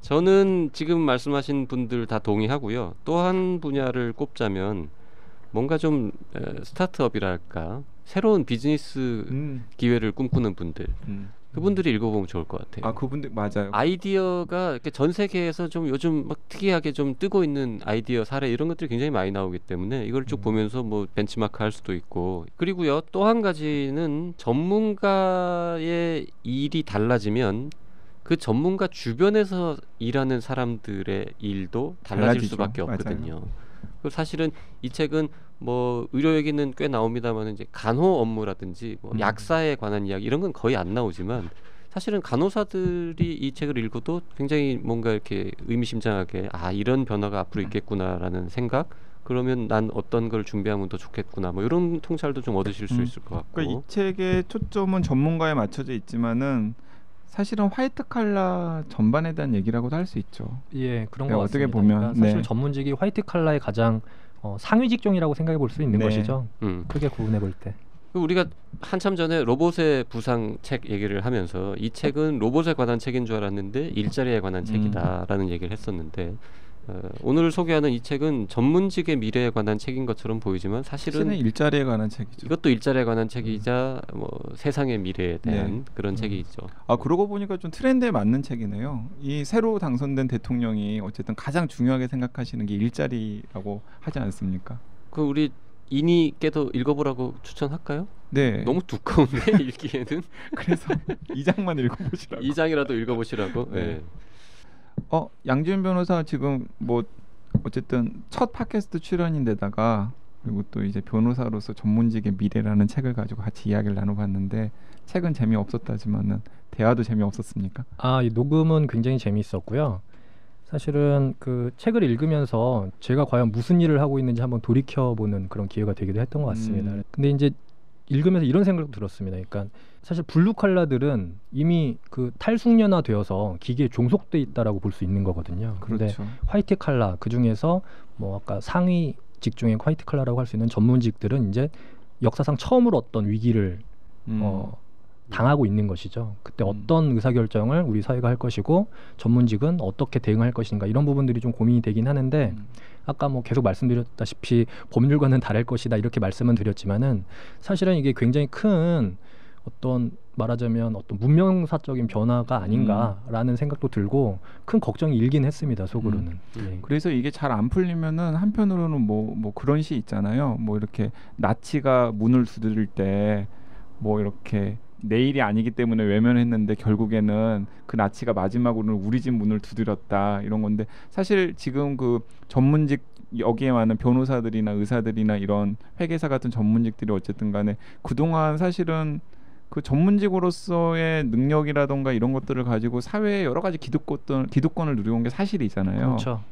저는 지금 말씀하신 분들 다 동의하고요. 또 한 분야를 꼽자면 뭔가 좀 스타트업이랄까 새로운 비즈니스 기회를 꿈꾸는 분들 그분들이 읽어보면 좋을 것 같아요. 그분들 맞아요. 아이디어가 이렇게 전 세계에서 좀 요즘 막 특이하게 좀 뜨고 있는 아이디어 사례 이런 것들이 굉장히 많이 나오기 때문에 이걸 쭉 보면서 뭐 벤치마크 할 수도 있고 그리고요 또 한 가지는 전문가의 일이 달라지면 그 전문가 주변에서 일하는 사람들의 일도 달라질 수밖에 없거든요. 맞아요. 그리고 사실은 이 책은 뭐 의료 얘기는 꽤 나옵니다만 이제 간호 업무라든지 뭐 약사에 관한 이야기 이런 건 거의 안 나오지만 사실은 간호사들이 이 책을 읽어도 굉장히 뭔가 이렇게 의미심장하게 이런 변화가 앞으로 있겠구나라는 생각 그러면 난 어떤 걸 준비하면 더 좋겠구나 뭐 이런 통찰도 좀 얻으실 수 있을 것 같고 그러니까 이 책의 초점은 전문가에 맞춰져 있지만은 사실은 화이트 칼라 전반에 대한 얘기라고도 할 수 있죠. 예, 그런 것 어떻게 같습니다. 보면 그러니까 사실 전문직이 화이트 칼라의 가장 상위 직종이라고 생각해 볼 수 있는 것이죠. 크게 구분해 볼 때. 우리가 한참 전에 로봇의 부상 책 얘기를 하면서 이 책은 로봇에 관한 책인 줄 알았는데 일자리에 관한 책이다라는 얘기를 했었는데 오늘 소개하는 이 책은 전문직의 미래에 관한 책인 것처럼 보이지만 사실은 일자리에 관한 책이죠. 이것도 일자리에 관한 책이자 뭐 세상의 미래에 대한 그런 책이죠. 그러고 보니까 좀 트렌드에 맞는 책이네요. 이 새로 당선된 대통령이 어쨌든 가장 중요하게 생각하시는 게 일자리라고 하지 않습니까? 그 우리 이니께도 읽어보라고 추천할까요? 네. 너무 두꺼운데 읽기에는. 그래서 2장만 읽어보시라고. 2장이라도 읽어보시라고. 네. 양지은 변호사 지금 뭐 어쨌든 첫 팟캐스트 출연인데다가 그리고 또 이제 변호사로서 전문직의 미래라는 책을 가지고 같이 이야기를 나눠봤는데 책은 재미없었다지만은 대화도 재미없었습니까? 이 녹음은 굉장히 재미있었고요. 사실은 그 책을 읽으면서 제가 과연 무슨 일을 하고 있는지 한번 돌이켜보는 그런 기회가 되기도 했던 것 같습니다. 근데 이제 읽으면서 이런 생각도 들었습니다. 그러니까 사실 블루 칼라들은 이미 그 탈숙련화 되어서 기계에 종속돼 있다라고 볼 수 있는 거거든요. 그런데 그렇죠. 화이트 칼라 그 중에서 뭐 아까 상위 직종의 화이트 칼라라고 할 수 있는 전문직들은 이제 역사상 처음으로 어떤 위기를 당하고 있는 것이죠. 그때 어떤 의사결정을 우리 사회가 할 것이고 전문직은 어떻게 대응할 것인가 이런 부분들이 좀 고민이 되긴 하는데 아까 뭐 계속 말씀드렸다시피 법률과는 다를 것이다 이렇게 말씀은 드렸지만은 사실은 이게 굉장히 큰 어떤 말하자면 어떤 문명사적인 변화가 아닌가라는 생각도 들고 큰 걱정이 일긴 했습니다 속으로는. 예. 그래서 이게 잘 안 풀리면은 한편으로는 뭐 그런 시 있잖아요. 뭐 이렇게 나치가 문을 두드릴 때 뭐 이렇게 내 일이 아니기 때문에 외면했는데 결국에는 그 나치가 마지막으로는 우리 집 문을 두드렸다 이런 건데 사실 지금 그 전문직 여기에 많은 변호사들이나 의사들이나 이런 회계사 같은 전문직들이 어쨌든 간에 그동안 사실은 그 전문직으로서의 능력이라던가 이런 것들을 가지고 사회의 여러 가지 기득권을 누려온 게 사실이잖아요. 그렇죠.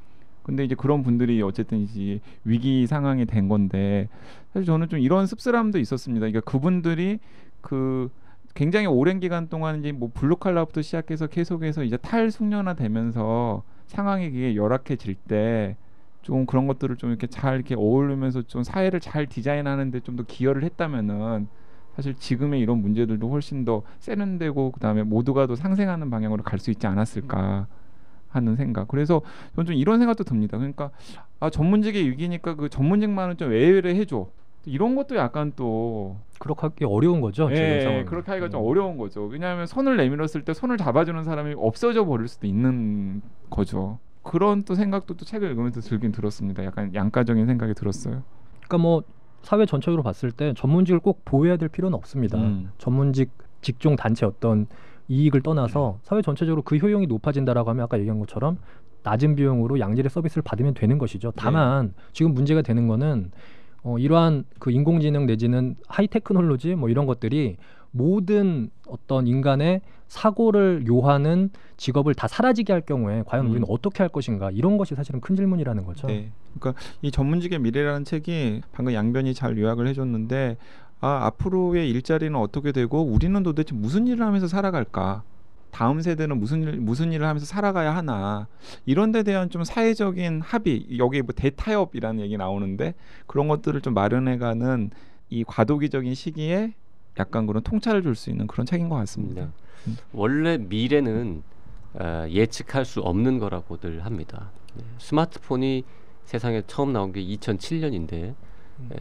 근데 이제 그런 분들이 어쨌든 이제 위기 상황이 된 건데 사실 저는 좀 이런 씁쓸함도 있었습니다. 그러니까 그분들이 그 굉장히 오랜 기간 동안 이제 뭐 블루칼라부터 시작해서 계속해서 이제 탈숙련화 되면서 상황이 그게 열악해질 때 좀 그런 것들을 좀 이렇게 잘 이렇게 어울리면서 좀 사회를 잘 디자인하는데 좀 더 기여를 했다면은 사실 지금의 이런 문제들도 훨씬 더 세련되고 그다음에 모두가 더 상생하는 방향으로 갈 수 있지 않았을까 하는 생각. 그래서 저는 좀 이런 생각도 듭니다. 그러니까 전문직의 위기니까 그 전문직만은 좀 외회를 해줘. 이런 것도 약간 또 그렇게 하기 어려운 거죠. 지금 상황은. 그렇게 하기가 좀 어려운 거죠. 왜냐하면 손을 내밀었을 때 손을 잡아주는 사람이 없어져 버릴 수도 있는 거죠. 그런 또 생각도 또 책을 읽으면서 들긴 들었습니다. 약간 양가적인 생각이 들었어요. 그러니까 뭐 사회 전체적으로 봤을 때 전문직을 꼭 보호해야 될 필요는 없습니다. 전문직 직종 단체 어떤 이익을 떠나서 사회 전체적으로 그 효용이 높아진다라고 하면 아까 얘기한 것처럼 낮은 비용으로 양질의 서비스를 받으면 되는 것이죠. 다만 지금 문제가 되는 거는 이러한 그 인공지능 내지는 하이테크놀로지 뭐 이런 것들이 모든 어떤 인간의 사고를 요하는 직업을 다 사라지게 할 경우에 과연 우리는 어떻게 할 것인가 이런 것이 사실은 큰 질문이라는 거죠. 네. 그러니까 이 전문직의 미래라는 책이 방금 양변이 잘 요약을 해줬는데 앞으로의 일자리는 어떻게 되고 우리는 도대체 무슨 일을 하면서 살아갈까? 다음 세대는 무슨 일을 하면서 살아가야 하나 이런 데 대한 좀 사회적인 합의 여기 뭐 대타협이라는 얘기 나오는데 그런 것들을 좀 마련해가는 이 과도기적인 시기에 약간 그런 통찰을 줄 수 있는 그런 책인 것 같습니다. 원래 미래는 예측할 수 없는 거라고들 합니다. 스마트폰이 세상에 처음 나온 게 2007년인데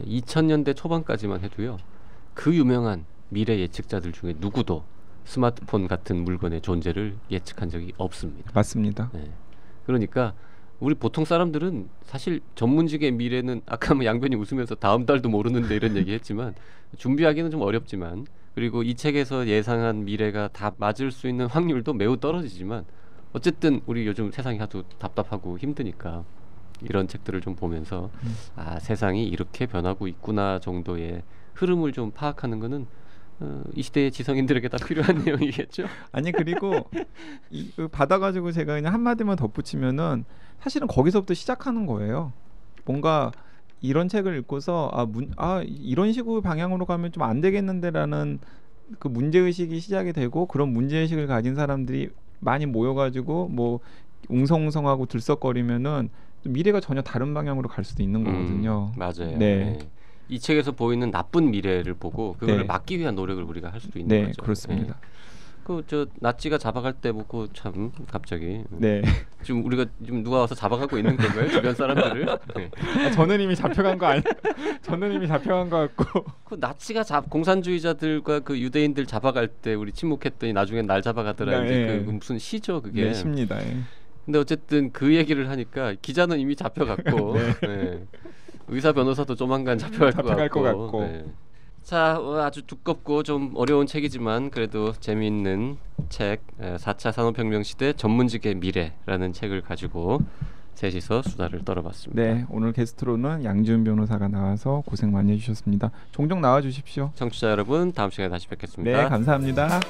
2000년대 초반까지만 해도요. 그 유명한 미래 예측자들 중에 누구도 스마트폰 같은 물건의 존재를 예측한 적이 없습니다. 맞습니다. 네. 그러니까 우리 보통 사람들은 사실 전문직의 미래는 아까 뭐 양변이 웃으면서 다음 달도 모르는데 이런 얘기했지만 준비하기는 좀 어렵지만 그리고 이 책에서 예상한 미래가 다 맞을 수 있는 확률도 매우 떨어지지만 어쨌든 우리 요즘 세상이 하도 답답하고 힘드니까 이런 책들을 좀 보면서 세상이 이렇게 변하고 있구나 정도의 흐름을 좀 파악하는 거는 이 시대의 지성인들에게 다 필요한 내용이겠죠. 아니 그리고 받아가지고 제가 그냥 한마디만 덧붙이면은 사실은 거기서부터 시작하는 거예요. 뭔가 이런 책을 읽고서 이런 식으로 방향으로 가면 좀 안 되겠는데라는 그 문제의식이 시작이 되고 그런 문제의식을 가진 사람들이 많이 모여가지고 뭐 웅성웅성하고 들썩거리면은 미래가 전혀 다른 방향으로 갈 수도 있는 거거든요. 맞아요. 네. 이 책에서 보이는 나쁜 미래를 보고 그걸 막기 위한 노력을 우리가 할 수도 있는 거죠. 그렇습니다. 저 나치가 잡아갈 때 뭐 참 갑자기 지금 우리가 지금 누가 와서 잡아가고 있는 건가요? 주변 사람들을? 저는 이미 잡혀간 거 아니? 저는 이미 잡혀간 거 같고. 그 나치가 공산주의자들과 그 유대인들 잡아갈 때 우리 침묵했더니 나중엔 날 잡아가더라. 이제 그 무슨 시죠 그게? 네, 시입니다. 근데 어쨌든 그 얘기를 하니까 기자는 이미 잡혀갔고 의사 변호사도 조만간 잡혀갈 것 같고. 자, 아주 두껍고 좀 어려운 책이지만 그래도 재미있는 책 4차 산업혁명 시대 전문직의 미래라는 책을 가지고 셋이서 수다를 떨어봤습니다. 네, 오늘 게스트로는 양지훈 변호사가 나와서 고생 많이 해주셨습니다. 종종 나와주십시오. 청취자 여러분, 다음 시간에 다시 뵙겠습니다. 네, 감사합니다.